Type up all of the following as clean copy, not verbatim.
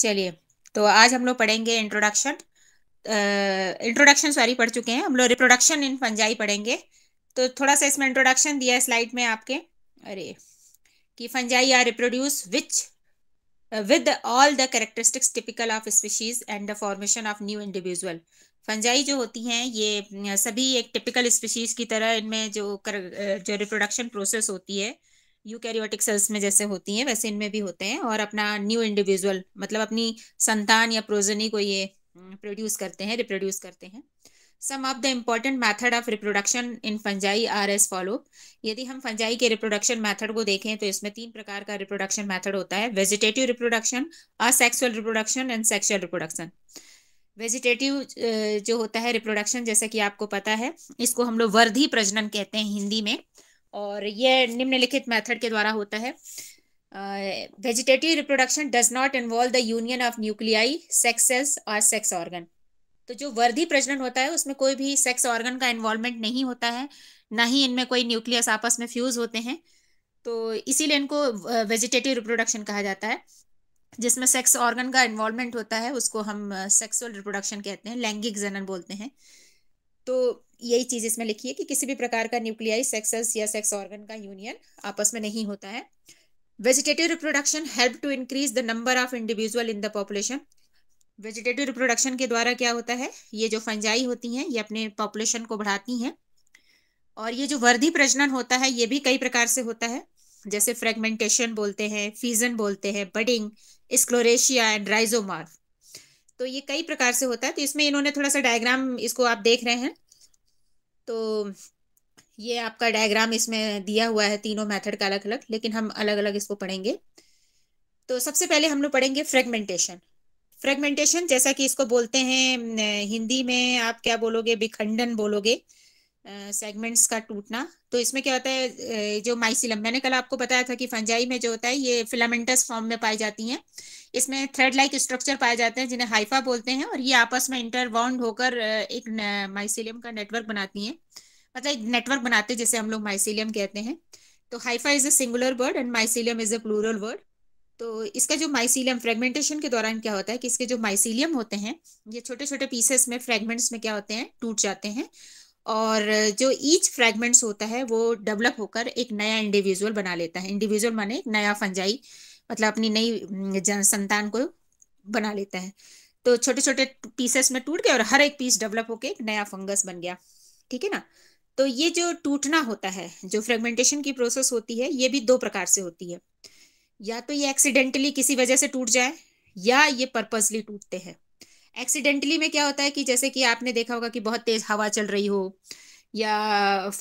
चलिए, तो आज हम लोग पढ़ेंगे इंट्रोडक्शन सॉरी पढ़ चुके हैं हम लोग, रिप्रोडक्शन इन फंजाई पढ़ेंगे। तो थोड़ा सा इसमें इंट्रोडक्शन दिया है स्लाइड में आपके। अरे, कि fungi are reproduce which with all the characteristics typical of species and the formation of new individual। Fungi जो होती हैं ये सभी एक टिपिकल स्पीशीज की तरह इनमें जो रिप्रोडक्शन प्रोसेस होती है यूकैरियोटिक सेल्स में जैसे होती हैं वैसे इनमें भी होते हैं, और अपना न्यू इंडिविजुअल मतलब अपनी संतान या प्रोजनी को ये प्रोड्यूस करते हैं, रिप्रोड्यूस करते हैं। Some of the important method of reproduction in fungi are as follow. यदि हम फंजाई के रिप्रोडक्शन मेथड को देखें तो इसमें 3 प्रकार का रिप्रोडक्शन मेथड होता है: vegetative reproduction, asexual reproduction and sexual reproduction. Vegetative जो होता है रिप्रोडक्शन, जैसा कि आपको पता है, इसको हम लोग वर्धी प्रजनन कहते हैं हिंदी में, और यह निम्नलिखित मेथड के द्वारा होता है। Vegetative reproduction does not involve the union of nuclei, sex cells और सेक्स ऑर्गन। तो जो वर्धी प्रजनन होता है उसमें कोई भी सेक्स ऑर्गन का इन्वॉल्वमेंट नहीं होता है, ना ही इनमें कोई न्यूक्लियस आपस में फ्यूज होते हैं। तो इसीलिए इनको वेजिटेटिव रिप्रोडक्शन कहा जाता है। जिसमें सेक्स ऑर्गन का इन्वॉल्वमेंट होता है उसको हम सेक्सुअल रिप्रोडक्शन कहते हैं, लैंगिक जनन बोलते हैं। तो यही चीज इसमें लिखी है कि किसी भी प्रकार का न्यूक्लियाई, सेक्सेस या सेक्स ऑर्गन का यूनियन आपस में नहीं होता है। Vegetative reproduction help to increase the number of individual in the population. Vegetative reproduction के द्वारा क्या होता है, ये जो फंजाई होती हैं ये अपने पॉपुलेशन को बढ़ाती हैं। और ये जो वर्धी प्रजनन होता है ये भी कई प्रकार से होता है, जैसे फ्रेगमेंटेशन बोलते हैं, फीजन बोलते हैं, बडिंग, स्क्लोरेशिया एंड राइजोमॉर्फ। तो ये कई प्रकार से होता है। तो इसमें इन्होंने थोड़ा सा डायग्राम, इसको आप देख रहे हैं तो ये आपका डायग्राम इसमें दिया हुआ है तीनों मेथड का अलग अलग, लेकिन हम अलग अलग इसको पढ़ेंगे। तो सबसे पहले हम लोग पढ़ेंगे फ्रेगमेंटेशन। फ्रेगमेंटेशन जैसा कि इसको बोलते हैं हिंदी में आप क्या बोलोगे, विखंडन बोलोगे, सेगमेंट्स का टूटना। तो इसमें क्या होता है, जो माइसिलम मैंने कल आपको बताया था कि फंजाई में जो होता है ये फिलामेंटस फॉर्म में पाई जाती हैं। इसमें थ्रेड लाइक स्ट्रक्चर पाए जाते हैं जिन्हें हाइफा बोलते हैं, और ये आपस में इंटरबाउंड होकर एक माइसिलियम का नेटवर्क बनाती हैं, मतलब एक नेटवर्क बनाते हैं जिसे हम लोग माइसिलियम कहते हैं। तो hypha is a singular word and mycelium is a plural word. तो इसका जो माइसीलियम, फ्रेगमेंटेशन के दौरान क्या होता है कि इसके जो माइसीलियम होते हैं ये छोटे छोटे पीसेस में, फ्रेगमेंट्स में क्या होते हैं, टूट जाते हैं। और जो ईच फ्रेगमेंट्स होता है वो डेवलप होकर एक नया इंडिविजुअल बना लेता है। इंडिविजुअल माने एक नया फंजाई, मतलब अपनी नई जन संतान को बना लेता है। तो छोटे छोटे पीसेस में टूट गए और हर एक पीस डेवलप होकर एक नया फंगस बन गया। ठीक है ना। तो ये जो टूटना होता है, जो फ्रेगमेंटेशन की प्रोसेस होती है, ये भी 2 प्रकार से होती है। या तो ये एक्सीडेंटली किसी वजह से टूट जाए, या ये पर्पसली टूटते हैं। एक्सीडेंटली में क्या होता है कि जैसे कि आपने देखा होगा कि बहुत तेज हवा चल रही हो, या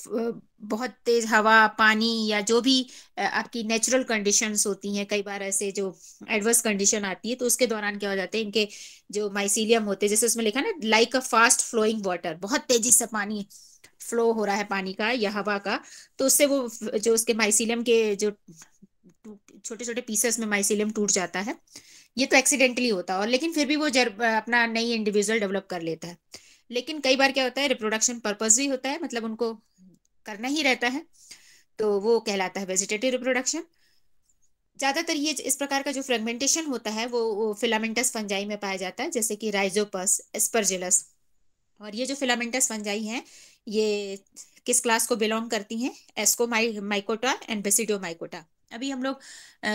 बहुत तेज हवा, पानी, या जो भी आपकी नेचुरल कंडीशंस होती हैं, कई बार ऐसे जो एडवर्स कंडीशन आती है तो उसके दौरान क्या हो जाते हैं, इनके जो माइसीलियम होते हैं, जैसे उसमें लिखा ना, like a fast flowing water, बहुत तेजी से पानी फ्लो हो रहा है, पानी का या हवा का, तो उससे वो जो उसके माइसीलियम के जो छोटे छोटे पीसेस में माइसीलियम टूट जाता है। ये तो एक्सीडेंटली होता है, और लेकिन फिर भी वो अपना नई इंडिविजुअल डेवलप कर लेता है। लेकिन कई बार क्या होता है, रिप्रोडक्शन पर्पस भी होता है, मतलब उनको करना ही रहता है, तो वो कहलाता है वेजिटेटिव रिप्रोडक्शन। ज्यादातर ये इस प्रकार का जो फ्रेगमेंटेशन होता है वो फिलामेंटस फंजाई में पाया जाता है, जैसे कि राइजोपस, एस्परजिलस। और ये जो फिलामेंटस फंजाई हैं ये किस क्लास को बिलोंग करती हैं, एस्को माइकोटा एंड बेसिडियोमाइकोटा। अभी हम लोग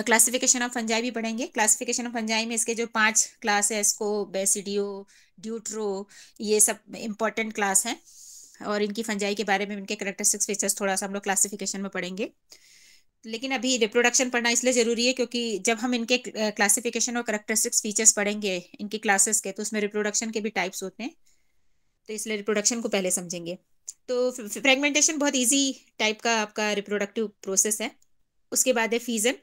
क्लासिफिकेशन ऑफ फंजाई भी पढ़ेंगे। क्लासिफिकेशन ऑफ फंजाई में इसके जो 5 क्लास है, एस्को, बेसिडियो, ड्यूट्रो, ये सब इंपॉर्टेंट क्लास हैं। और इनकी फंजाई के बारे में, इनके करेक्टरिस्टिक्स फीचर्स थोड़ा सा हम लोग क्लासिफिकेशन में पढ़ेंगे। लेकिन अभी रिप्रोडक्शन पढ़ना इसलिए जरूरी है क्योंकि जब हम इनके क्लासिफिकेशन और करेक्टरिस्टिक्स फीचर्स पढ़ेंगे इनकी क्लासेस के, तो उसमें रिप्रोडक्शन के भी टाइप्स होते हैं, तो इसलिए रिप्रोडक्शन को पहले समझेंगे। तो फ्रेगमेंटेशन बहुत इजी टाइप का आपका रिप्रोडक्टिव प्रोसेस है। उसके बाद है फीजन।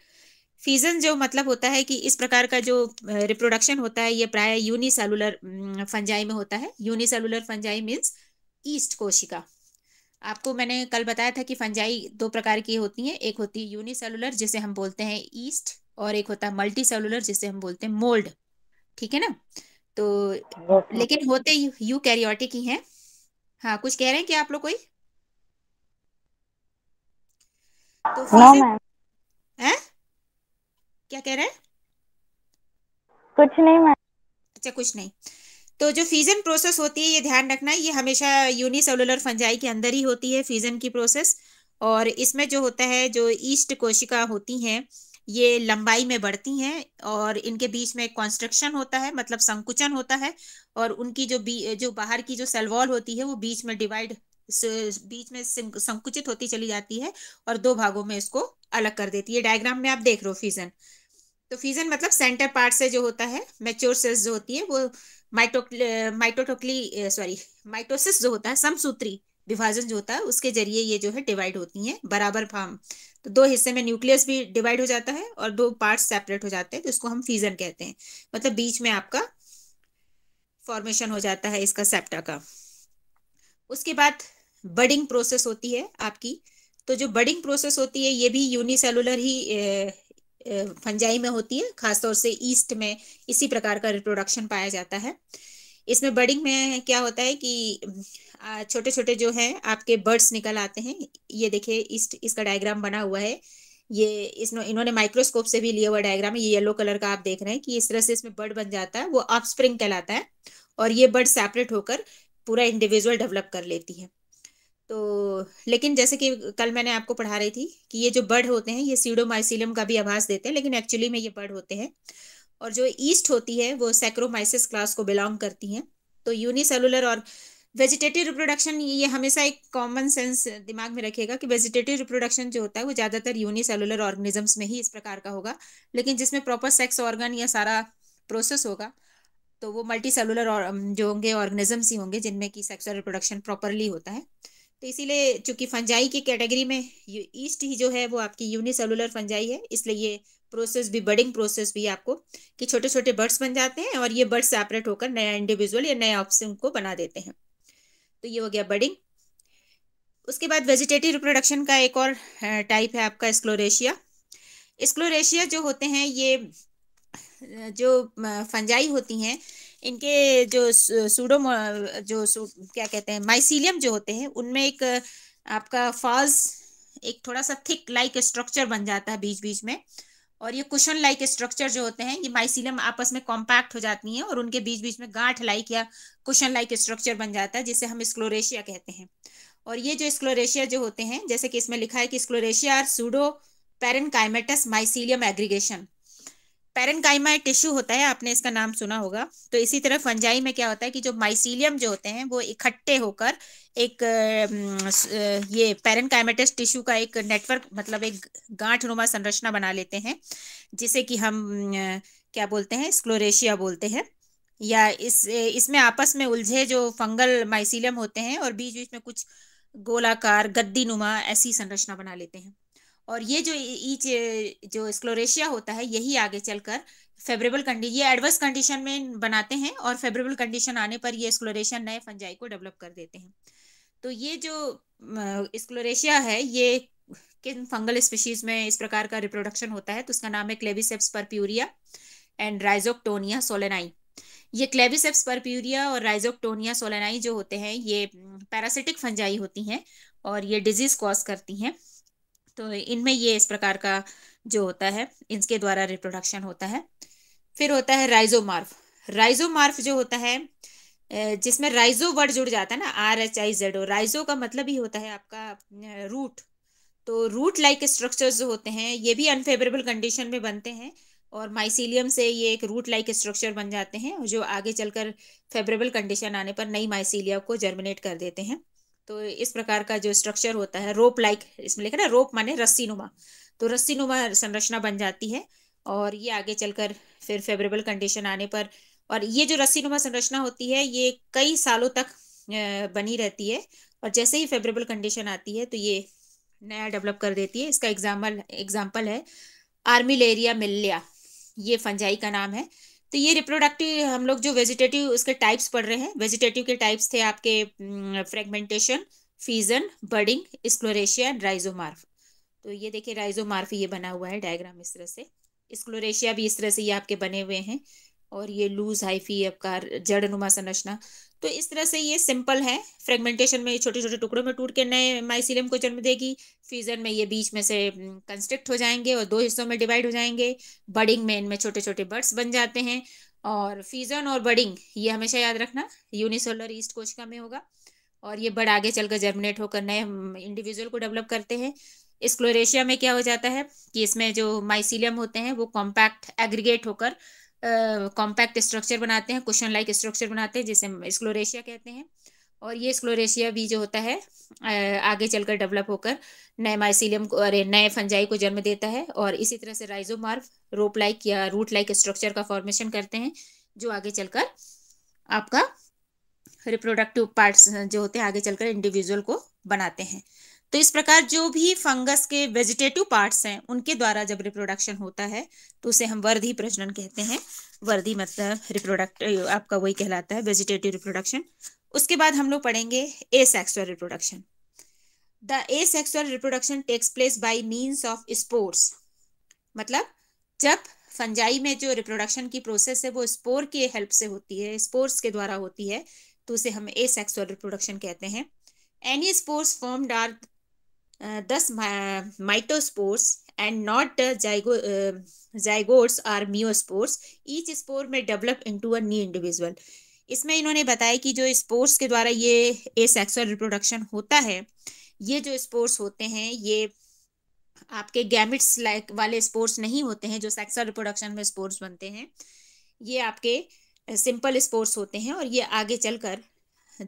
फीजन जो मतलब होता है कि इस प्रकार का जो रिप्रोडक्शन होता है ये प्राय यूनिसेलुलर फंजाई में होता है। यूनिसेलुलर फंजाई मीन्स ईस्ट कोशिका। आपको मैंने कल बताया था कि फंजाई 2 प्रकार की होती हैं, एक होती है यूनिसेलुलर जिसे हम बोलते हैं ईस्ट, और एक होता है मल्टी सेलुलर जिसे हम बोलते हैं मोल्ड। ठीक है ना। तो ओके। लेकिन होते यू कैरियोटिक ही हैं। हाँ, कुछ कह रहे हैं क्या आप लोग कोई? तो नो फीजन मैम। है, क्या कह रहे हैं? कुछ नहीं मैम। अच्छा, कुछ नहीं। तो जो फिजन प्रोसेस होती है, ये ध्यान रखना, ये हमेशा यूनिसेलुलर फंजाई के अंदर ही होती है, फिजन की प्रोसेस। और इसमें जो होता है, जो ईस्ट कोशिका होती हैं, ये लंबाई में बढ़ती हैं और इनके बीच में कॉन्स्ट्रक्शन होता है, मतलब संकुचन होता है। और उनकी जो बाहर की जो सेल वॉल होती है, वो बीच में बीच में संकुचित होती चली जाती है और दो भागों में इसको अलग कर देती है। डायग्राम में आप देख रहे हो फिजन। तो फिजन मतलब सेंटर पार्ट से जो होता है, मैच्योर सेल्स जो होती है वो माइटो माइटोटोकली सॉरी माइटोसिस जो होता है, समसूत्री विभाजन जो होता है, उसके जरिए ये जो है डिवाइड होती हैं बराबर फार्म। तो दो हिस्से में न्यूक्लियस भी डिवाइड हो जाता है और दो पार्ट्स सेपरेट हो जाते हैं, तो इसको हम फिजन कहते हैं। मतलब बीच में आपका फॉर्मेशन हो जाता है इसका सेप्टा का। उसके बाद बडिंग प्रोसेस होती है आपकी। तो जो बडिंग प्रोसेस होती है, ये भी यूनिसेलुलर ही फंजाई में होती है, खासतौर से ईस्ट में इसी प्रकार का रिप्रोडक्शन पाया जाता है। इसमें बडिंग में क्या होता है कि छोटे छोटे जो हैं आपके बर्ड्स निकल आते हैं। ये देखिए, ईस्ट इसका डायग्राम बना हुआ है। ये इसमें इन्होंने माइक्रोस्कोप से भी लिया हुआ डायग्राम है। ये येलो कलर का आप देख रहे हैं कि इस तरह से इसमें बर्ड बन जाता है, वो ऑफस्प्रिंग कहलाता है। और ये बर्ड सेपरेट होकर पूरा इंडिविजुअल डेवलप कर लेती है। तो लेकिन जैसे कि कल मैंने आपको पढ़ा रही थी कि ये जो बर्ड होते हैं, ये सीडोमाइसिलियम का भी आभास देते हैं, लेकिन एक्चुअली में ये बर्ड होते हैं। और जो ईस्ट होती है, वो सैक्रोमाइसिस क्लास को बिलोंग करती हैं। तो यूनिसेलुलर और वेजिटेटिव रिप्रोडक्शन, ये हमेशा एक कॉमन सेंस दिमाग में रखिएगा कि वेजिटेटिव रिप्रोडक्शन जो होता है वो ज्यादातर यूनिसेलुलर ऑर्गेनिजम्स में ही इस प्रकार का होगा। लेकिन जिसमें प्रॉपर सेक्स ऑर्गन या सारा प्रोसेस होगा, तो वो मल्टी सेलुलर और जो होंगे ऑर्गेनिजम्स ही होंगे जिनमें की सेक्सुअल रिप्रोडक्शन प्रॉपरली होता है। तो इसीलिए चूंकि फंजाई की कैटेगरी में ईस्ट ही जो है वो आपकी यूनिसेलुलर फंजाई है, इसलिए ये प्रोसेस भी, बडिंग प्रोसेस भी आपको कि छोटे छोटे बर्ड्स बन जाते हैं और ये बर्ड्स सेपरेट होकर नया इंडिविजुअल या नया ऑप्शन को बना देते हैं। तो ये हो गया बडिंग। उसके बाद वेजिटेटिव रिप्रोडक्शन का एक और टाइप है आपका स्क्लोरेशिया। स्क्लोरेशिया जो होते हैं, ये जो फंजाई होती हैं, इनके जो सूडो क्या कहते हैं, माइसीलियम जो होते हैं, उनमें एक आपका फाज, एक थोड़ा सा थिक लाइक स्ट्रक्चर बन जाता है बीच बीच में। और ये कुशन लाइक स्ट्रक्चर जो होते हैं, ये माइसीलियम आपस में कॉम्पैक्ट हो जाती हैं और उनके बीच बीच में गांठ लाइक या कुशन लाइक स्ट्रक्चर बन जाता है, जिसे हम स्क्लोरेशिया कहते हैं। और ये जो स्क्लोरेशिया जो होते हैं, जैसे कि इसमें लिखा है कि sclerotia are pseudo parenchymatous mycelium aggregation. Parenchyma tissue होता है, आपने इसका नाम सुना होगा। तो इसी तरह फंजाई में क्या होता है कि जो माइसीलियम जो होते हैं वो इकट्ठे होकर एक ये पेरेनकाइमेटस टिश्यू का एक नेटवर्क, मतलब एक गांठ नुमा संरचना बना लेते हैं, जिसे कि हम क्या बोलते हैं, स्क्लोरेशिया बोलते हैं। या इसमें आपस में उलझे जो फंगल माइसीलियम होते हैं और बीच बीच में कुछ गोलाकार गद्दी नुमा ऐसी संरचना बना लेते हैं। और ये जो ईच जो स्क्लोरेशिया होता है, यही आगे चलकर फेवरेबल कंडीशन, ये एडवर्स कंडीशन में बनाते हैं और फेवरेबल कंडीशन आने पर ये स्क्लोरेशिया नए फंजाई को डेवलप कर देते हैं। तो ये जो स्क्लोरेशिया है, ये किन फंगल स्पीशीज में इस प्रकार का रिप्रोडक्शन होता है, तो उसका नाम है क्लेबिसेप्स परप्यूरिया एंड राइजोक्टोनिया सोलेनाई। ये क्लेबिसेप्स परप्यूरिया और राइजोक्टोनिया सोलेनाई जो होते हैं, ये पैरासिटिक फंजाई होती हैं और ये डिजीज कॉज करती हैं। तो इनमें ये इस प्रकार का जो होता है, इनके द्वारा रिप्रोडक्शन होता है। फिर होता है राइजोमार्फ। राइजोमार्फ जो होता है, जिसमें राइजो वर्ड जुड़ जाता है ना, RHIZO। राइजो का मतलब ही होता है आपका रूट। तो रूट लाइक स्ट्रक्चर्स जो होते हैं, ये भी अनफेवरेबल कंडीशन में बनते हैं और माइसीलियम से ये एक रूट लाइक स्ट्रक्चर बन जाते हैं, जो आगे चलकर फेवरेबल कंडीशन आने पर नई माइसीलिया को जर्मिनेट कर देते हैं। तो इस प्रकार का जो स्ट्रक्चर होता है, रोप लाइक, इसमें लिखा ना रोप माने रस्सी नुमा, तो रस्सी नुमा संरचना बन जाती है। और ये आगे चलकर फिर फेवरेबल कंडीशन आने पर, और ये जो रस्सी नुमा संरचना होती है, ये कई सालों तक बनी रहती है। और जैसे ही फेवरेबल कंडीशन आती है, तो ये नया डेवलप कर देती है। इसका एग्जाम्पल है आर्मिलेरिया मिलिया, ये फंजाई का नाम है। तो ये रिप्रोडक्टिव, हम लोग जो वेजिटेटिव उसके टाइप्स पढ़ रहे हैं, वेजिटेटिव के टाइप्स थे आपके fragmentation, fission, budding, स्क्लोरेशिया and rhizomorph. तो ये देखिए राइजोमार्फ ये बना हुआ है डायग्राम इस तरह से। स्क्लोरेशिया भी इस तरह से ये आपके बने हुए हैं। और ये लूज हाइफी आपका जड़नुमा संरचना। तो इस तरह से ये सिंपल है। फ्रेगमेंटेशन में ये छोटे छोटे टुकड़ों में टूट के नए माइसीलियम को जन्म देगी। फ्यूजन में ये बीच में से कंस्ट्रक्ट हो जाएंगे और दो हिस्सों में डिवाइड हो जाएंगे। बडिंग में इनमें छोटे छोटे बड्स बन जाते हैं। और फ्यूजन और बडिंग ये हमेशा याद रखना यूनिसेलुलर ईस्ट कोशिका में होगा। और ये बड़ आगे चलकर जर्मिनेट होकर नए इंडिविजुअल को डेवलप करते हैं। स्क्लोरेशिया में क्या हो जाता है कि इसमें जो माइसीलियम होते हैं वो कॉम्पैक्ट एग्रीगेट होकर कॉम्पैक्ट स्ट्रक्चर बनाते हैं, कुशन लाइक स्ट्रक्चर बनाते हैं, जिसे स्क्लोरेशिया कहते हैं। और ये स्क्लोरेशिया भी जो होता है आगे चलकर डेवलप होकर नए माइसीलियम को अरे नए फंजाई को जन्म देता है। और इसी तरह से राइजोमार्फ रोप लाइक या रूट लाइक स्ट्रक्चर का फॉर्मेशन करते हैं, जो आगे चलकर आपका रिप्रोडक्टिव पार्ट्स जो होते हैं आगे चलकर इंडिविजुअल को बनाते हैं। तो इस प्रकार जो भी फंगस के वेजिटेटिव पार्ट्स हैं उनके द्वारा जब रिप्रोडक्शन होता है तो उसे हम वर्धी प्रजनन कहते हैं। वर्धी मतलब रिप्रोडक्टिव आपका वही कहलाता है, वेजिटेटिव रिप्रोडक्शन। उसके बाद हम लोग पढ़ेंगे asexual reproduction. The asexual reproduction takes place by means of spores. मतलब जब फंजाई में जो रिप्रोडक्शन की प्रोसेस है वो स्पोर की हेल्प से होती है, स्पोर्स के द्वारा होती है, तो उसे हम एसेक्सुअल रिप्रोडक्शन कहते हैं। Any spores formed are 10 mitospores and not zygotes are meiospores. Each spore may develop into a new individual. इसमें इन्होंने बताया कि जो स्पोर्स के द्वारा ये एसेक्सुअल रिप्रोडक्शन होता है, ये जो स्पोर्स होते हैं ये आपके गैमेट्स लाइक वाले स्पोर्स नहीं होते हैं जो सेक्सुअल रिप्रोडक्शन में स्पोर्स बनते हैं। ये आपके सिंपल स्पोर्स होते हैं और ये आगे चलकर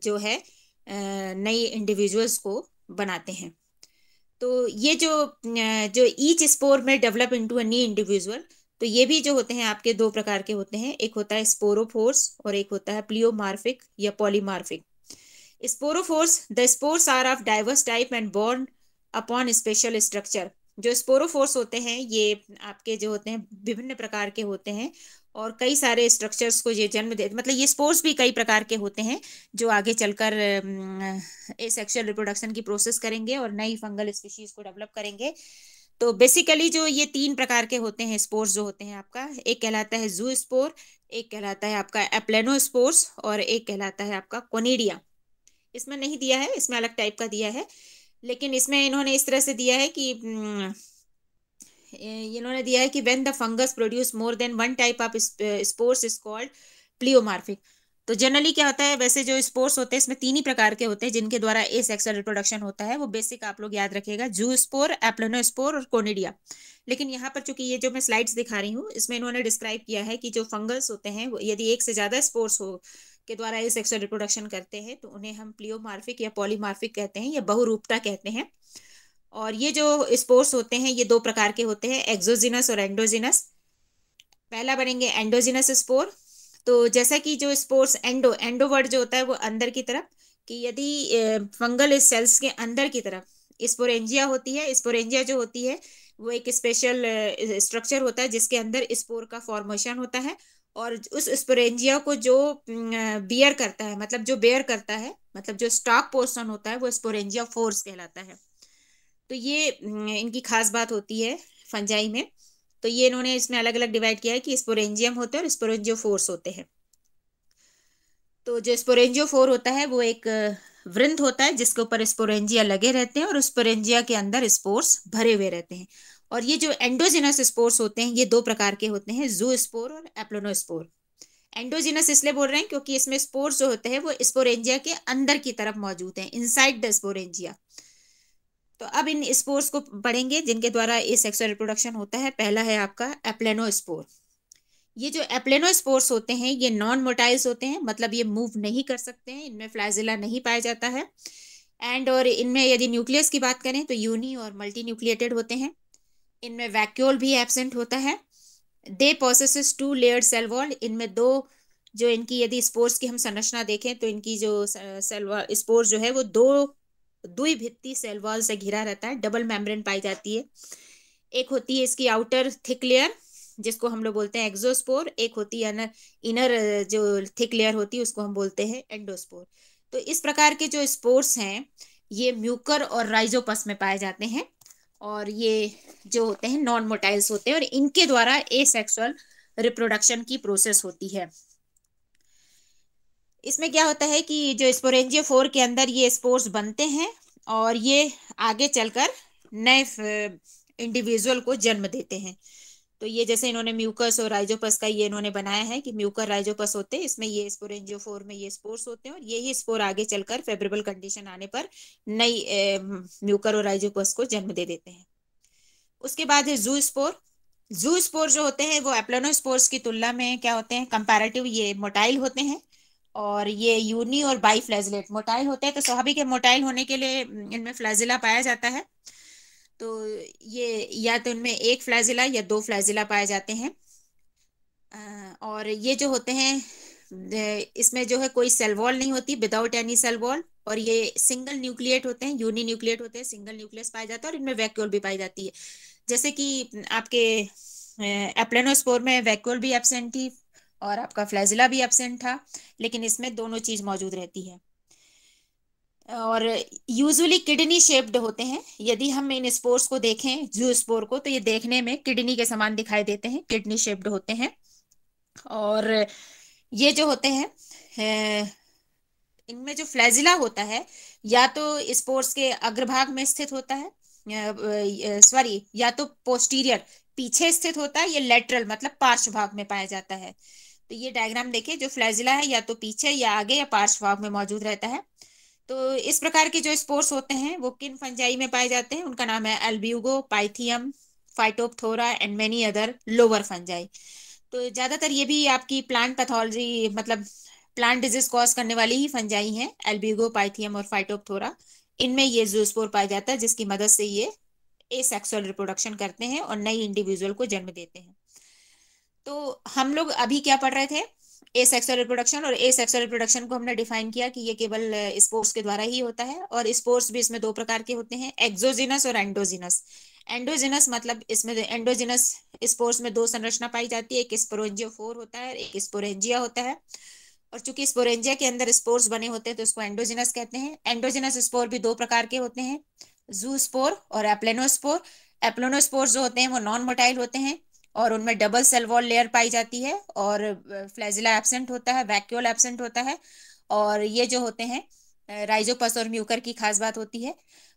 जो है नई इंडिविजुअल्स को बनाते हैं। तो ये जो each spore may develop into a new individual, तो ये भी जो होते हैं आपके दो प्रकार के होते हैं। एक होता है स्पोरोफोर्स और एक होता है प्लियोमार्फिक या polymorphic. Sporophores, the spores are of diverse type and borne upon special structure. जो स्पोरोफोर्स होते हैं ये आपके जो होते हैं विभिन्न प्रकार के होते हैं और कई सारे स्ट्रक्चर्स को ये जन्म देते, मतलब ये स्पोर्स भी कई प्रकार के होते हैं जो आगे चलकर एसेक्सुअल रिप्रोडक्शन की प्रोसेस करेंगे और नई फंगल स्पीशीज को डेवलप करेंगे। तो बेसिकली जो ये 3 प्रकार के होते हैं स्पोर्स जो होते हैं आपका, एक कहलाता है जू स्पोर, एक कहलाता है आपका एप्लेनोस्पोर्स और एक कहलाता है आपका कोनिडिया। इसमें नहीं दिया है, इसमें अलग टाइप का दिया है, लेकिन इसमें इन्होंने इस तरह से दिया है कि इन्होंने दिया है कि when the fungus produce more than one type of spores is called pleomorphic. तो जनरली क्या होता है, वैसे जो स्पोर्स होते हैं इसमें 3 ही प्रकार के होते हैं जिनके द्वारा एसेक्सुअल रिप्रोडक्शन होता है। वो बेसिक आप लोग याद रखिएगा, जू स्पोर, एप्लेनोस्पोर और कोनिडिया। लेकिन यहाँ पर चूंकि ये जो मैं स्लाइड्स दिखा रही हूँ इसमें इन्होंने डिस्क्राइब किया है कि जो फंगल्स होते हैं यदि एक से ज्यादा स्पोर्स हो के द्वारा एसेक्सुअल रिप्रोडक्शन करते हैं तो उन्हें हम प्लियोमार्फिक या पॉलीमार्फिक कहते हैं या बहुरूपता कहते हैं। और ये जो स्पोर्स होते हैं ये 2 प्रकार के होते हैं, एक्सोजिनस और एंडोजिनस। पहला बनेंगे एंडोजिनस स्पोर। तो जैसा कि जो स्पोर्स एंडो वर्ड जो होता है वो अंदर की तरफ, कि यदि फंगल सेल्स के अंदर की तरफ स्पोरेंजिया होती है। स्पोरेंजिया जो होती है वो एक स्पेशल स्ट्रक्चर होता है जिसके अंदर स्पोर का फॉर्मेशन होता है और उस स्पोरेंजिया को जो बियर करता है, मतलब जो बेयर करता है, मतलब जो स्टॉक पोर्शन होता है वो स्पोरेंजिया फोर्स कहलाता है। तो ये इनकी खास बात होती है फंजाई में। तो ये इन्होंने इसमें अलग अलग डिवाइड किया है कि स्पोरेंजियम होते हैं और स्पोरेंजियोफोर्स होते हैं। तो जो स्पोरेंजियोफोर होता है वो एक वृंत होता है जिसके ऊपर स्पोरेंजिया लगे रहते हैं और स्पोरेंजिया के अंदर स्पोर्स भरे हुए रहते हैं। और ये जो एंडोजिनस स्पोर्स होते हैं ये 2 प्रकार के होते हैं, जू स्पोर और एप्लोनोस्पोर। एंडोजिनस इसलिए बोल रहे हैं क्योंकि इसमें स्पोर्स जो होते हैं वो स्पोरेंजिया के अंदर की तरफ मौजूद हैं, इनसाइड द स्पोरेंजिया। तो अब इन स्पोर्स को पढ़ेंगे जिनके द्वारा एसेक्सुअल रिप्रोडक्शन होता है। पहला है आपका एप्लेनोस्पोर। ये जो एप्लेनोस्पोर्स होते हैं ये नॉन मोटाइल्स होते हैं, मतलब ये मूव नहीं कर सकते हैं, इनमें फ्लैजिला नहीं पाया जाता है। और इनमें यदि न्यूक्लियस की बात करें तो यूनी और मल्टी न्यूक्लिएटेड होते हैं। इनमें वैक्यूल भी एब्सेंट होता है। दे पोसेसेस 2 लेयर्ड सेल वॉल। इनमें 2 जो इनकी यदि स्पोर्स की हम संरचना देखें तो इनकी जो सेल स्पोर्स जो है वो 2 द्विभित्ति सेल वॉल से घिरा रहता है, डबल मेम्ब्रेन पाई जाती है। एक होती है इसकी आउटर थिक लेयर जिसको हम लोग बोलते हैं एक्सोस्पोर, एक होती है इनर जो थिक लेयर होती है उसको हम बोलते हैं एंडोस्पोर। तो इस प्रकार के जो स्पोर्स हैं ये म्यूकर और राइजोपस में पाए जाते हैं और ये जो होते हैं नॉन मोटाइल्स होते हैं और इनके द्वारा एसेक्सुअल रिप्रोडक्शन की प्रोसेस होती है। इसमें क्या होता है कि जो स्पोरेंजियोफोर के अंदर ये स्पोर्स बनते हैं और ये आगे चलकर नए इंडिविजुअल को जन्म देते हैं। तो ये जैसे इन्होंने म्यूकस और राइजोपस का ये इन्होंने बनाया है कि म्यूकर राइजोपस होते हैं, इसमें ये स्पोरेंजियोफोर में ये स्पोर्स होते हैं और यही स्पोर आगे चलकर फेवरेबल कंडीशन आने पर नई म्यूकर और राइजोपस को जन्म दे देते हैं। उसके बाद है जू स्पोर। जू स्पोर जो होते हैं वो एप्लानोस्पोर्स की तुलना में क्या होते हैं, कंपैरेटिव ये मोटाइल होते हैं और ये यूनी और बाई फ्लैजिलेट मोटाइल होते हैं। तो स्वाभाविक है मोटाइल होने के लिए इनमें फ्लैजिला पाया जाता है। तो ये या तो इनमें एक फ्लैजिला या दो फ्लैजिला पाए जाते हैं। और ये जो होते हैं इसमें जो है कोई सेल वॉल नहीं होती, विदाउट एनी सेल वॉल, और ये सिंगल न्यूक्लिएट होते हैं, यूनी न्यूक्लिएट होते हैं, सिंगल न्यूक्लियस पाया जाता है और इनमें वैक्यूल भी पाई जाती है। जैसे कि आपके एप्लेनोस्पोर में वैक्यूल भी एब्सेंट थी और आपका फ्लैजिला भी एब्सेंट था, लेकिन इसमें दोनों चीज मौजूद रहती है। और यूजुअली किडनी शेप्ड होते हैं। यदि हम इन स्पोर्स को देखें जू स्पोर को, तो ये देखने में किडनी के समान दिखाई देते हैं, किडनी शेप्ड होते हैं। और ये जो होते हैं इनमें जो फ्लैजिला होता है या तो स्पोर्स के अग्रभाग में स्थित होता है, सॉरी, या तो पोस्टीरियर पीछे स्थित होता है, या लेटरल मतलब पार्श्व भाग में पाया जाता है। तो ये डायग्राम देखिए, जो फ्लैजिला है या तो पीछे या आगे या पार्श्व भाग में मौजूद रहता है। तो इस प्रकार के जो स्पोर्स होते हैं वो किन फंजाई में पाए जाते हैं, उनका नाम है Albugo, Pythium, Phytophthora and many other lower fungi. तो ज्यादातर ये भी आपकी प्लांट पैथोलॉजी मतलब प्लांट डिजीज कॉज करने वाली ही फंजाई हैं, एल्ब्यूगो, पाइथियम और फाइटोप्थोरा। इनमें ये जूस्पोर पाया जाता है जिसकी मदद से ये एसेक्सुअल रिप्रोडक्शन करते हैं और नई इंडिविजुअल को जन्म देते हैं। तो हम लोग अभी क्या पढ़ रहे थे, एसेक्सुअल रिप्रोडक्शन, और एसेक्सुअल रिप्रोडक्शन को हमने डिफाइन किया कि ये केवल स्पोर्स के द्वारा ही होता है। और स्पोर्स भी इसमें दो प्रकार के होते हैं, एक्सोजिनस और एंडोजिनस। एंडोजिनस मतलब इसमें एंडोजिनस स्पोर्स में दो संरचना पाई जाती है, एक स्पोरेंजियोफोर होता है, एक स्पोरेंजिया होता है। और चूंकि स्पोरेंजिया के अंदर स्पोर्स बने होते हैं तो इसको एंडोजिनस कहते हैं। एंडोजिनस स्पोर भी दो प्रकार के होते हैं, जू स्पोर और एप्लेनोस्पोर। एप्लेनोस्पोर जो होते हैं वो नॉन मोटाइल होते हैं और उनमें डबल सेल वॉल लेयर पाई जाती है और फ्लैजिला एब्सेंट होता है, वैक्यूल एब्सेंट होता है। और ये जो होते हैं राइजोपस और म्यूकर की खास बात होती है।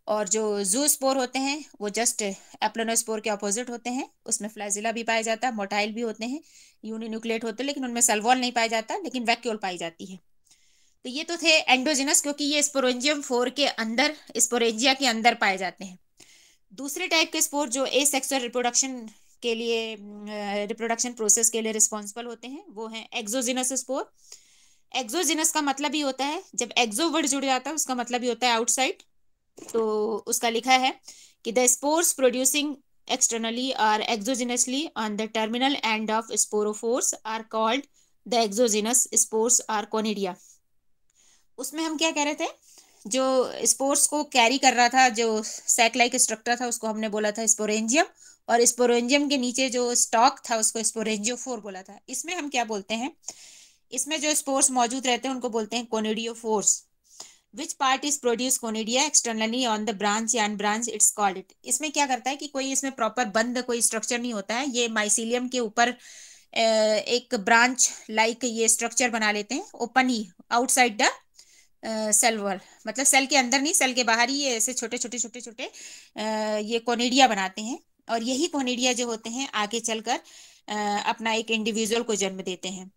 और जो जू स्पोर होते हैं वो जस्ट एप्लेनोस्पोर के अपोजिट होते हैं, उसमें फ्लैजिला भी पाया जाता है, मोटाइल भी होते हैं, यूनिन्यूक्लिएट होते हैं, लेकिन उनमें सेल वॉल नहीं पाया जाता, लेकिन वैक्यूल पाई जाती है। तो ये तो थे एंडोजिनस, क्योंकि ये स्पोरेंजियम फोर के अंदर, स्पोरेंजिया के अंदर पाए जाते हैं। दूसरे टाइप के स्पोर जो एसेक्सुअल रिप्रोडक्शन के लिए, रिप्रोडक्शन प्रोसेस के लिए रिस्पॉन्सिबल होते हैं, वो है एक्सोजिनस स्पोर। एक्सोजिनस का मतलब ही होता है, जब एक्सो वर्ड जुड़ जाता है उसका मतलब ही होता है आउटसाइड। तो उसका लिखा है कि द स्पोर्स प्रोड्यूसिंग एक्सटर्नली और exogenously on the terminal end of sporophores are called the exogenous spores are conidia. उसमें हम क्या कह रहे थे, जो स्पोर्स को कैरी कर रहा था, जो सैक लाइक स्ट्रक्चर था, उसको हमने बोला था स्पोरेंजियम, और स्पोरेंजियम के नीचे जो स्टॉक था उसको स्पोरेंजियोफोर बोला था। इसमें हम क्या बोलते हैं, इसमें जो स्पोर्स मौजूद रहते हैं उनको बोलते हैं कोनिडियोफोर्स। Which part is produce conidia externally on the branch या ब्रांच इट्स कॉल्ड इट। इसमें क्या करता है कि कोई इसमें प्रॉपर बंद कोई स्ट्रक्चर नहीं होता है, ये माइसीलियम के ऊपर एक ब्रांच लाइक ये स्ट्रक्चर बना लेते हैं, ओपन ही आउटसाइड द सेल वॉल, मतलब सेल के अंदर नहीं, सेल के बाहर ही ये ऐसे छोटे छोटे छोटे छोटे ये कोनिडिया बनाते हैं। और यही कोनिडिया जो होते हैं आगे चलकर अपना एक इंडिविजुअल को जन्म देते हैं।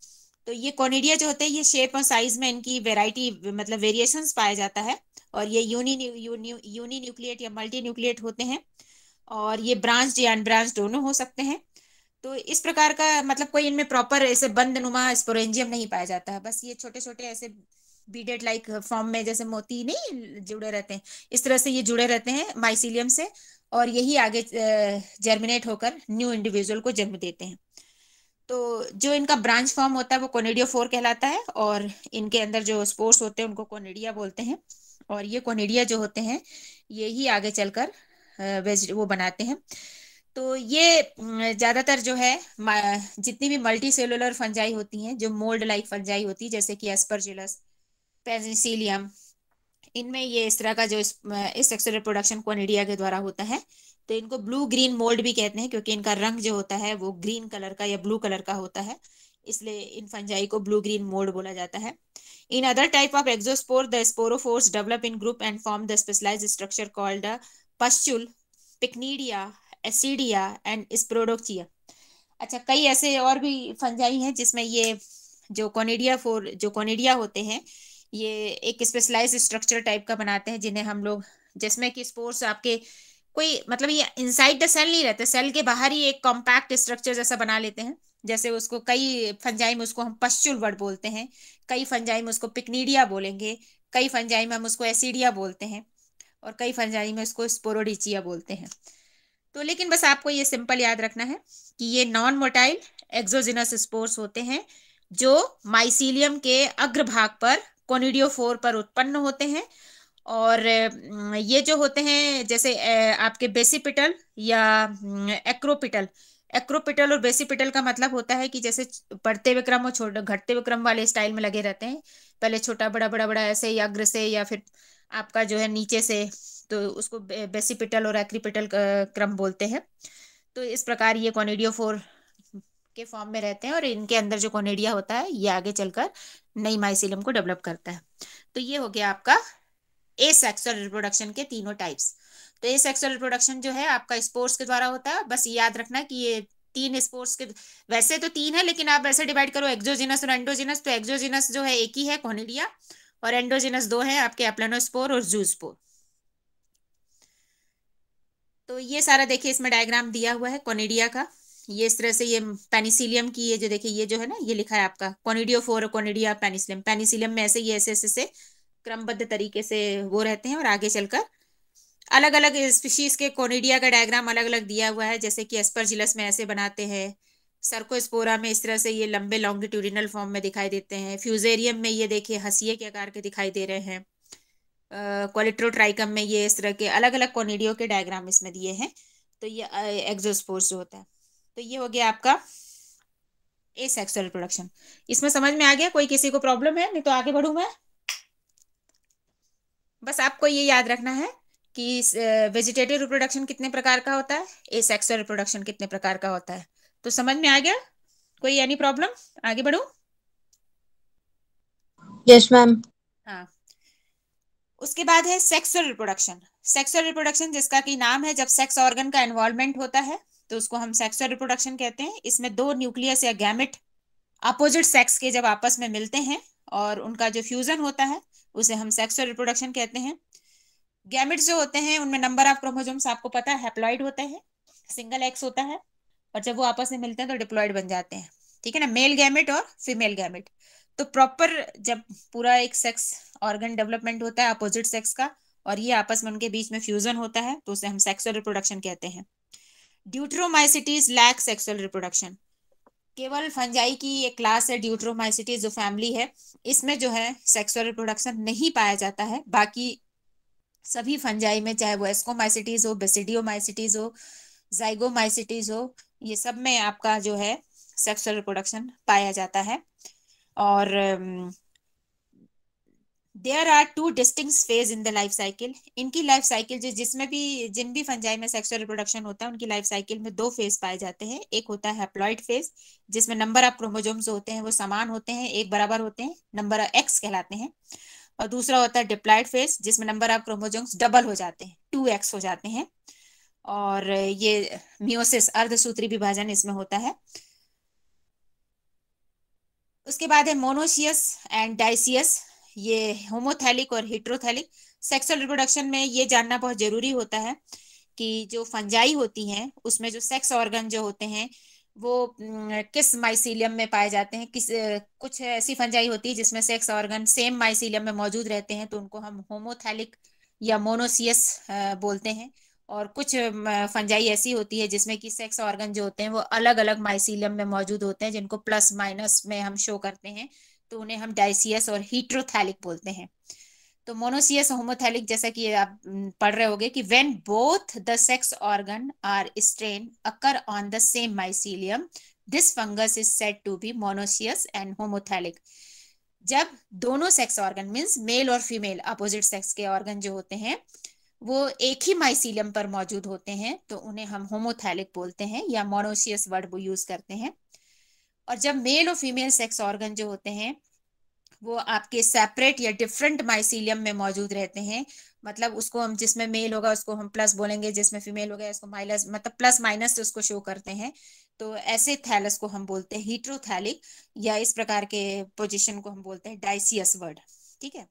तो ये कोनिडिया जो होते हैं ये शेप और साइज में इनकी वेराइटी मतलब वेरिएशंस पाया जाता है। और ये यूनी न्यूक्लिएट या मल्टी न्यूक्लिएट होते हैं और ये ब्रांच या अनब्रांच दोनों हो सकते हैं। तो इस प्रकार का मतलब कोई इनमें प्रॉपर ऐसे बंद नुमा स्पोरेंजियम नहीं पाया जाता है, बस ये छोटे छोटे ऐसे बीडेड लाइक फॉर्म में जैसे मोती नहीं जुड़े रहते हैं, इस तरह से ये जुड़े रहते हैं माइसीलियम से, और यही आगे जर्मिनेट होकर न्यू इंडिविजुअल को जन्म देते हैं। तो जो इनका ब्रांच फॉर्म होता है वो कोनिडियोफोर कहलाता है और इनके अंदर जो स्पोर्स होते हैं उनको कोनिडिया बोलते हैं। और ये कोनिडिया जो होते हैं ये ही आगे चलकर वो बनाते हैं। तो ये ज्यादातर जो है जितनी भी मल्टी सेलुलर फंजाई होती हैं, जो मोल्ड लाइक फंजाई होती है, जैसे कि एस्परजिलस, पेनिसिलियम, इनमें ये इस तरह का जो इस सेक्सुअल रिप्रोडक्शन कोनिडिया के द्वारा होता है। तो इनको ब्लू ग्रीन मोल्ड भी कहते हैं, क्योंकि इनका रंग जो होता है वो ग्रीन कलर का या ब्लू कलर का होता है, इसलिए इन फंजाई को ब्लू ग्रीन मोल्ड बोला जाता है. In other type of exospore, the sporophores develop in group and form the specialized structure called pustule, pycnidia, acidia and sporodocea. अच्छा, कई ऐसे और भी फंजाई हैं जिसमें ये जो कोनिडिया होते हैं, ये एक स्पेशलाइज स्ट्रक्चर टाइप का बनाते हैं, जिन्हें हम लोग, जिसमें कि स्पोर्स आपके कोई मतलब ये इनसाइड द सेल नहीं रहते, सेल के बाहर ही एक कॉम्पैक्ट स्ट्रक्चर जैसा बना लेते हैं. जैसे उसको कई फंजाई में उसको हम पश्चुल वर्ड बोलते हैं, कई फंजाई में उसको पिक्नीडिया बोलेंगे, कई फंजाई में हम उसको एसिडिया बोलते हैं, और कई फंजाई में उसको स्पोरोडिचिया बोलते हैं. तो लेकिन बस आपको ये सिंपल याद रखना है कि ये नॉन मोटाइल एक्सोजिनस स्पोर्स होते हैं जो माइसीलियम के अग्रभाग पर कोनिडियोफोर पर उत्पन्न होते हैं. और ये जो होते हैं जैसे आपके बेसिपिटल या एक्रोपिटल, एक्रोपिटल और बेसिपिटल का मतलब होता है कि जैसे बढ़ते हुए क्रम और छोटे घटते हुए क्रम वाले स्टाइल में लगे रहते हैं, पहले छोटा बड़ा बड़ा बड़ा ऐसे या अग्र से या फिर आपका जो है नीचे से, तो उसको बेसिपिटल और एक्रीपिटल क्रम बोलते हैं. तो इस प्रकार ये कॉनिडियोफोर के फॉर्म में रहते हैं, और इनके अंदर जो कॉनिडिया होता है ये आगे चलकर नई माइसीलियम को डेवलप करता है. तो ये हो गया आपका एसेक्सुअल रिप्रोडक्शन के तीनों टाइप्स. तो एसेक्सुअल रिप्रोडक्शन जो है आपका स्पोर्स के द्वारा होता है. बस याद रखना कि ये तीन स्पोर्स के, वैसे तो तीन है लेकिन आप ऐसे डिवाइड करो एक्सोजिनस और एंडोजिनस, तो एक्सोजिनस जो है एक ही है कॉनिडिया, और एंडोजिनस दो है आपके एप्लानोस्पोर और जूस्पोर. तो ये सारा देखिए इसमें डायग्राम दिया हुआ है कॉनिडिया का. ये इस तरह से ये पेनिसिलियम की ये जो देखिए ये जो है ना, ये लिखा है आपका कॉनिडियोफोर कॉनिडिया पेनिसिलियम. पेनिसिलियम में ऐसे ये ऐसे क्रमबद्ध तरीके से वो रहते हैं, और आगे चलकर अलग अलग स्पीशीज के कोनिडिया का डायग्राम अलग अलग दिया हुआ है. जैसे कि एस्परजिलस में ऐसे बनाते हैं, सर्कोस्पोरा में इस तरह से ये लंबे लॉन्गिट्यूडिनल फॉर्म में दिखाई देते हैं, फ्यूजेरियम में ये देखिए हंसिये के आकार के दिखाई दे रहे हैं, क्वालिट्रोट्राइकम में ये इस तरह के अलग अलग कोनिडियो के डायग्राम इसमें दिए हैं. तो ये एक्सोस्पोर्स जो होता है. तो ये हो गया आपका एसेक्सुअल रिप्रोडक्शन. इसमें समझ में आ गया? कोई किसी को प्रॉब्लम है? नहीं तो आगे बढ़ूं मैं. बस आपको ये याद रखना है कि वेजिटेटिव रिप्रोडक्शन कितने प्रकार का होता है, एसेक्सुअल रिप्रोडक्शन कितने प्रकार का होता है. तो समझ में आ गया? कोई एनी प्रॉब्लम? आगे बढ़ूं? Yes ma'am. हाँ. उसके बाद है सेक्सुअल रिप्रोडक्शन. सेक्सुअल रिप्रोडक्शन जिसका कि नाम है, जब सेक्स ऑर्गन का इन्वॉल्वमेंट होता है तो उसको हम सेक्सुअल रिप्रोडक्शन कहते हैं. इसमें दो न्यूक्लियस या गैमेट अपोजिट सेक्स के जब आपस में मिलते हैं और उनका जो फ्यूजन होता है उसे हम सेक्सुअल रिप्रोडक्शन कहते हैं. गैमेट्स जो होते हैं उनमें नंबर ऑफ क्रोमोसोम्स आपको पता है हैप्लॉइड होते हैं, सिंगल एक्स होता है, और जब वो आपस में मिलते हैं तो डिप्लॉइड बन जाते हैं. ठीक है ना, मेल गैमेट और फीमेल गैमेट. तो प्रॉपर जब पूरा एक सेक्स ऑर्गन डेवलपमेंट होता है अपोजिट सेक्स का, और ये आपस में उनके बीच में फ्यूजन होता है, तो उसे हम सेक्सुअल रिप्रोडक्शन कहते हैं. Deuteromycetes lack sexual reproduction. केवल फंजाई की एक क्लास है ड्यूट्रोमाइसिटीज जो फैमिली है, इसमें जो है सेक्सुअल रिप्रोडक्शन नहीं पाया जाता है. बाकी सभी फंजाई में, चाहे वो एस्कोमाइसिटीज हो, बेसिडियोमाइसिटीज हो, जाइगोमाइसिटीज हो, ये सब में आपका जो है सेक्सुअल रिप्रोडक्शन पाया जाता है. और there are two distinct phase in the life cycle. इनकी लाइफ साइकिल जो जिसमें भी जिन भी फंजाई में सेक्सुअल रिप्रोडक्शन होता है उनकी लाइफ साइकिल में दो फेज पाए जाते हैं. एक होता है हैप्लॉइड फेज जिसमें नंबर ऑफ क्रोमोसोम्स होते हैं वो समान होते हैं, एक बराबर होते हैं, नंबर एक्स कहलाते हैं. और दूसरा होता है डिप्लॉइड फेज जिसमें नंबर ऑफ क्रोमोसोम्स डबल हो जाते हैं, 2x हो जाते हैं. और ये मियोसिस अर्धसूत्री विभाजन इसमें होता है. उसके बाद है मोनोशियस एंड डाइसियस, ये होमोथैलिक और हेट्रोथैलिक. सेक्सुअल रिप्रोडक्शन में ये जानना बहुत जरूरी होता है कि जो फंजाई होती हैं उसमें जो सेक्स ऑर्गन जो होते हैं वो किस माइसीलियम में पाए जाते हैं. कुछ ऐसी फंजाई होती है जिसमें सेक्स ऑर्गन सेम माइसीलियम में मौजूद रहते हैं, तो उनको हम होमोथैलिक या मोनोसियस बोलते हैं. और कुछ फंजाई ऐसी होती है जिसमें कि सेक्स ऑर्गन जो होते हैं वो अलग अलग माइसीलियम में मौजूद होते हैं, जिनको प्लस माइनस में हम शो करते हैं, तो उन्हें हम डाइसियस और हीट्रोथैलिक बोलते हैं. तो मोनोसियस होमोथैलिक जैसा कि आप पढ़ रहे होगे कि when both the sex organ are strain occur on the same mycelium this fungus is said to be monoecious and homothallic. जब दोनों सेक्स ऑर्गन मींस मेल और फीमेल अपोजिट सेक्स के ऑर्गन जो होते हैं वो एक ही माइसीलियम पर मौजूद होते हैं, तो उन्हें हम होमोथैलिक बोलते हैं या मोनोसियस वर्ड वो यूज करते हैं। और जब मेल और फीमेल सेक्स ऑर्गन जो होते हैं वो आपके सेपरेट या डिफरेंट माइसीलियम में मौजूद रहते हैं, मतलब उसको हम, जिसमें मेल होगा उसको हम प्लस बोलेंगे, जिसमें फीमेल होगा उसको माइनस, मतलब प्लस माइनस से उसको शो करते हैं। तो ऐसे थैलस को हम बोलते हैं हीट्रोथैलिक, या इस प्रकार के पोजीशन को हम बोलते हैं डाइसियस वर्ड। ठीक है।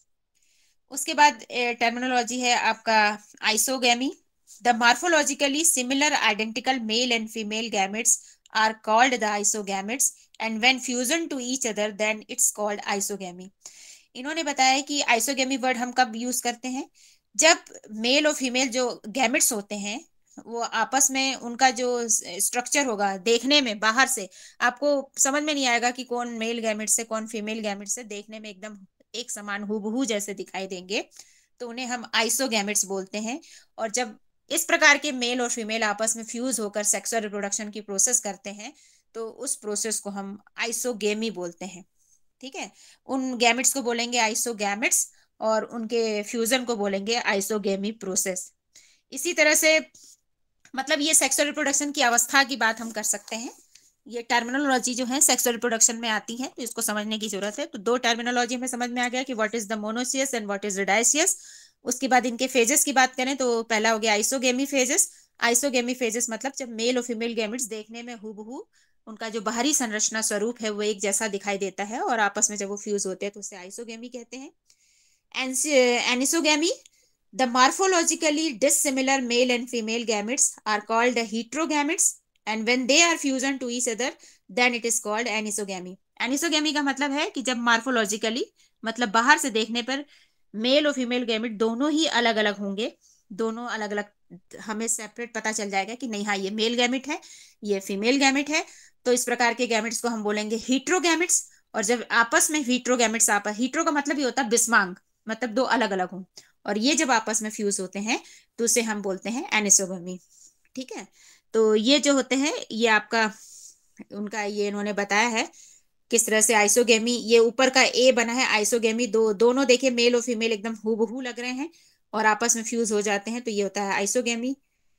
उसके बाद टर्मिनोलॉजी है आपका isogamy. The morphologically similar identical male and female gametes are called the isogametes, and when fusion to each other then it's called isogamy. इन्होंने बताया है कि आइसोगेमी वर्ड हम कब यूज करते हैं, जब मेल और फीमेल जो गैमेट्स होते हैं वो आपस में, उनका जो स्ट्रक्चर होगा देखने में बाहर से आपको समझ में नहीं आएगा कि कौन मेल गैमेट से कौन फीमेल गैमेट से, देखने में एकदम एक समान हूबहू जैसे दिखाई देंगे, तो उन्हें हम आइसोगैमेट्स बोलते हैं। और जब इस प्रकार के मेल और फीमेल आपस में फ्यूज होकर सेक्सुअल रिप्रोडक्शन की प्रोसेस करते हैं, तो उस प्रोसेस को हम आइसोगेमी बोलते हैं। ठीक है। उन गैमेट्स को बोलेंगे आइसोगैमेट्स, और उनके फ्यूजन को बोलेंगे आइसोगेमी प्रोसेस। इसी तरह से, मतलब ये सेक्सुअल रिप्रोडक्शन की अवस्था की बात हम कर सकते हैं। ये टर्मिनोलॉजी जो है सेक्सुअल रिप्रोडक्शन में आती है, तो इसको समझने की जरूरत है। तो दो टर्मिनोलॉजी हमें समझ में आ गया कि what is the monoecious and what is the dioecious. उसके बाद इनके फेजेस की बात करें तो पहला हो गया आइसोगेमी फेजेस। आइसोगेमी फेजेस मतलब जब मेल और फीमेल गैमेट्स देखने में हूबहू, उनका जो बाहरी संरचना स्वरूप है वो एक जैसा दिखाई देता है, और आपस में जब वो फ्यूज होते हैं तो उसे आइसोगेमी कहते हैं। एनिसोगेमी, the morphologically dissimilar male and female gametes are called heterogametes, and when they are fusion to each other then it is called anisogamy। anisogamy का मतलब है कि जब मार्फोलॉजिकली, मतलब बाहर से देखने पर मेल और फीमेल गैमेट दोनों ही अलग अलग होंगे, दोनों अलग अलग, हमें सेपरेट पता चल जाएगा कि नहीं हाँ ये मेल गैमेट है, ये फीमेल गैमेट है, तो इस प्रकार के गैमेट्स को हम बोलेंगे हीट्रोगैमेट्स। और जब आपस में हीट्रोगैमेट्स, हीट्रो का मतलब ये होता है बिस्मांग, मतलब दो अलग अलग हों, और ये जब आपस में फ्यूज होते हैं तो उसे हम बोलते हैं एनिसोगमी। ठीक है। तो ये जो होते हैं ये आपका, उनका ये इन्होंने बताया है किस तरह से आइसोगेमी, ये ऊपर का ए बना है आइसोगेमी, दोनों देखिए मेल और फीमेल एकदम हूबहू लग रहे हैं और आपस में फ्यूज हो जाते हैं, तो ये होता है आइसोगेमी।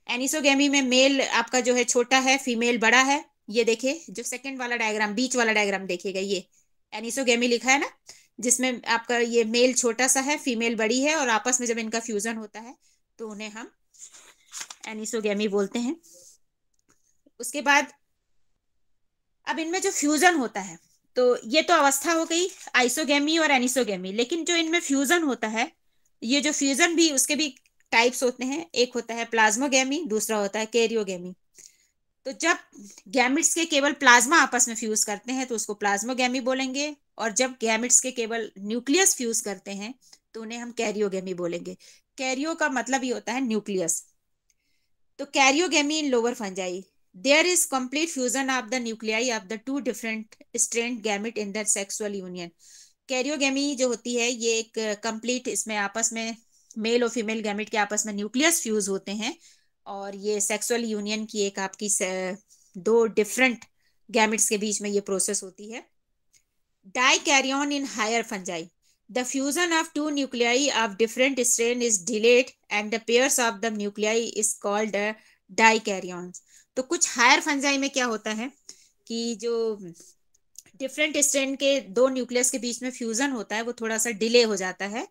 एनिसोगेमी में मेल आपका जो है छोटा है, फीमेल बड़ा है। ये देखिए जो सेकंड वाला डायग्राम, बीच वाला डायग्राम देखिएगा, ये एनिसोगेमी लिखा है ना, जिसमें आपका ये मेल छोटा सा है, फीमेल बड़ी है, और आपस में जब इनका फ्यूजन होता है तो उन्हें हम एनिसोगेमी बोलते हैं। उसके बाद अब इनमें जो फ्यूजन होता है, तो ये तो अवस्था हो गई आइसोगेमी और एनिसोगेमी, लेकिन जो इनमें फ्यूजन होता है, ये जो फ्यूजन भी, उसके भी टाइप्स होते हैं। एक होता है प्लाज्मोगेमी, दूसरा होता है कैरियोगेमी। तो जब गैमिट्स के केवल प्लाज्मा आपस में फ्यूज करते हैं तो उसको प्लाज्मोगेमी बोलेंगे, और जब गैमिट्स के केवल न्यूक्लियस फ्यूज करते हैं तो उन्हें हम कैरियोगेमी बोलेंगे। कैरियो का मतलब ये होता है न्यूक्लियस। तो karyogamy in lower fungi, there is complete fusion of the nuclei of the two different strand gamete in the sexual union. Karyogamy जो होती है ये एक कंप्लीट, इसमें आपस में मेल और फीमेल गैमिट के आपस में न्यूक्लियस फ्यूज होते हैं, और ये सेक्सुअल यूनियन की एक आपकी दो डिफरेंट गैमिट्स के बीच में ये प्रोसेस होती है। Dikaryon in higher fungi, the fusion of two nuclei of different strain is delayed and the pairs of the nuclei is called dicaryons। तो कुछ हायर फंजाई में क्या होता है कि जो डिफरेंट स्ट्रेन के दो न्यूक्लियस के बीच में फ्यूजन होता है वो थोड़ा सा डिले हो जाता है,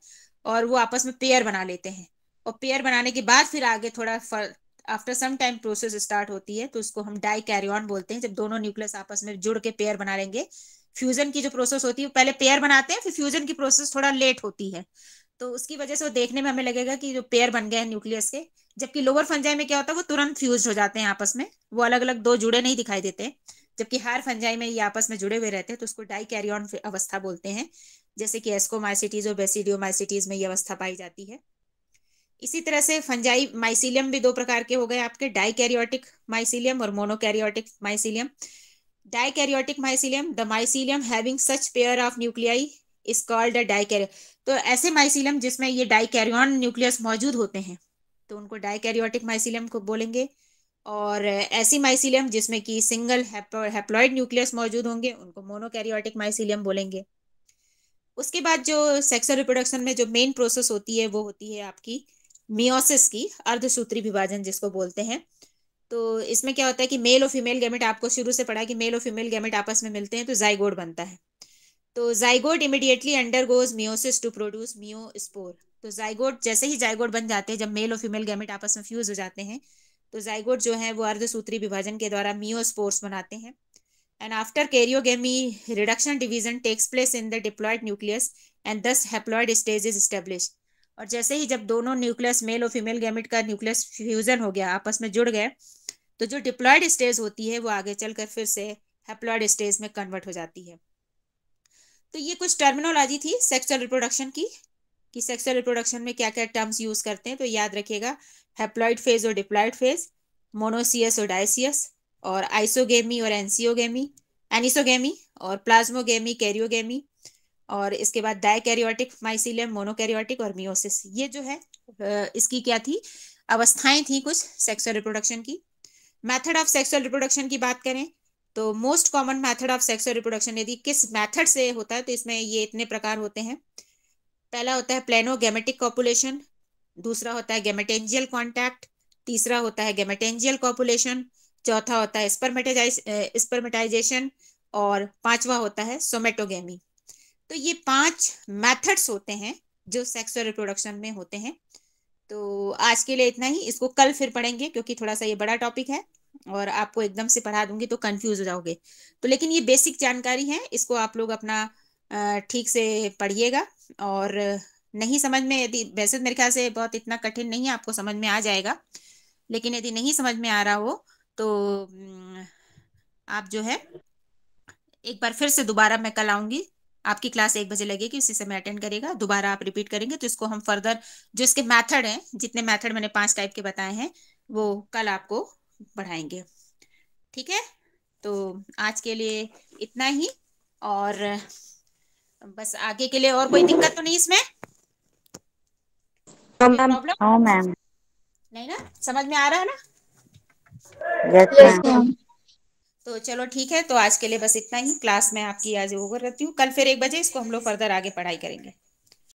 और वो आपस में पेयर बना लेते हैं, और पेयर बनाने के बाद फिर आगे थोड़ा after some time process start होती है, तो उसको हम डाइकैरियन बोलते हैं। जब दोनों न्यूक्लियस आपस में जुड़ के पेयर बना लेंगे, फ्यूजन की जो प्रोसेस होती है पहले पेयर बनाते हैं, फिर फ्यूजन की प्रोसेस थोड़ा लेट होती है, तो उसकी वजह से वो देखने में हमें लगेगा कि जो पेयर बन गए हैं न्यूक्लियस के। जबकि लोअर फंजाई में क्या होता है, वो तुरंत फ्यूज हो जाते हैं आपस में, वो अलग अलग दो जुड़े नहीं दिखाई देते। जबकि हायर फंजाई में ये आपस में जुड़े हुए रहते हैं, तो उसको डाइकैरियन अवस्था बोलते हैं, जैसे कि एस्कोमाइसिटीज और बेसिडियोमाइसिटीज में ये अवस्था पाई जाती है। इसी तरह से फंजाई माइसीलियम भी दो प्रकार के हो गए आपके, डाइकैरियोटिक माइसीलियम और monokaryotic mycelium. Dikaryotic mycelium, the mycelium having such pair of nuclei is called a dikaryo. तो ऐसे माइसीलियम जिसमें ये डाइकैरियन न्यूक्लियस मौजूद होते हैं तो उनको डाइकैरियोटिक माइसीलियम को बोलेंगे, और ऐसी माइसीलियम जिसमें कि सिंगल हैप्लॉइड न्यूक्लियस मौजूद होंगे उनको मोनोकैरियोटिक माइसीलियम बोलेंगे। उसके बाद जो सेक्सुअल रिप्रोडक्शन में जो मेन प्रोसेस होती है वो होती है आपकी मियोसिस की, अर्धसूत्री विभाजन जिसको बोलते हैं। तो इसमें क्या होता है कि मेल और फीमेल गैमेट, आपको शुरू से पढ़ा है कि मेल और फीमेल गैमेट आपस में मिलते हैं तो जाइगोट बनता है। तो zygote immediately undergoes meiosis to produce meiospore. तो जाइगोट, जैसे ही जाइगोट बन जाते हैं, जब मेल और फीमेल गैमेट आपस में फ्यूज हो जाते हैं, तो जाइगोट जो है वो अर्धसूत्री विभाजन के द्वारा मियोस्पोर्स बनाते हैं। And after karyogamy, reduction division takes place in the diploid nucleus and thus haploid stage is establish. और जैसे ही जब दोनों न्यूक्लियस, मेल और फीमेल गैमेट का न्यूक्लियस फ्यूजन हो गया, आपस में जुड़ गए, तो जो डिप्लॉयड स्टेज होती है वो आगे चलकर फिर से हैप्लॉयड स्टेज में कन्वर्ट हो जाती है। तो ये कुछ टर्मिनोलॉजी थी सेक्सुअल रिप्रोडक्शन की, कि सेक्सुअल रिप्रोडक्शन में क्या क्या टर्म्स यूज करते हैं। तो याद रखिएगा, हैप्लॉइड फेज और डिप्लॉयड फेज, मोनोसियस और डायसियस, और आइसोगेमी और एनसियोगेमी, एनिसोगेमी, और प्लाज्मोगेमी, कैरियोगेमी, और इसके बाद डायकैरियोटिक माइसिलियम, मोनोकैरियोटिक, और मियोसिस। ये जो है इसकी क्या थी, अवस्थाएं थी कुछ सेक्सुअल रिप्रोडक्शन की। मेथड ऑफ सेक्सुअल रिप्रोडक्शन की बात करें तो most common method of sexual reproduction, यदि किस मेथड से होता है तो इसमें ये इतने प्रकार होते हैं। पहला होता है प्लेनोगेमेटिक कॉपुलेशन, दूसरा होता है गेमेटेंजियल कॉन्टैक्ट, तीसरा होता है गेमेटेंजियल कॉपुलेशन, चौथा होता है स्पर्मेटाइजेशन, और पांचवा होता है सोमेटोगेमी। तो ये 5 मेथड्स होते हैं जो सेक्सुअल रिप्रोडक्शन में होते हैं। तो आज के लिए इतना ही, इसको कल फिर पढ़ेंगे क्योंकि थोड़ा सा ये बड़ा टॉपिक है और आपको एकदम से पढ़ा दूंगी तो कंफ्यूज हो जाओगे। तो लेकिन ये बेसिक जानकारी है, इसको आप लोग अपना ठीक से पढ़िएगा। और नहीं समझ में, यदि, वैसे तो मेरे ख्याल से बहुत इतना कठिन नहीं है, आपको समझ में आ जाएगा। लेकिन यदि नहीं समझ में आ रहा हो तो आप जो है एक बार फिर से दोबारा, मैं कल आऊंगी, आपकी क्लास 1 बजे लगेगी, उसी समय अटेंड करेगा, दोबारा आप रिपीट करेंगे तो इसको हम फर्दर, जो इसके मेथड हैं, जितने मेथड मैंने 5 टाइप के बताए हैं, वो कल आपको पढ़ाएंगे। ठीक है, तो आज के लिए इतना ही। और बस आगे के लिए और कोई दिक्कत तो नहीं इसमें, हाँ कोई मैम। प्रॉब्लम हाँ मैम। नहीं ना, समझ में आ रहा है ना? Yes yes ma'am. मैम। तो चलो ठीक है, तो आज के लिए बस इतना ही, क्लास में आपकी आज ओवर रहती हूँ, कल फिर 1 बजे इसको हम लोग फर्दर आगे पढ़ाई करेंगे।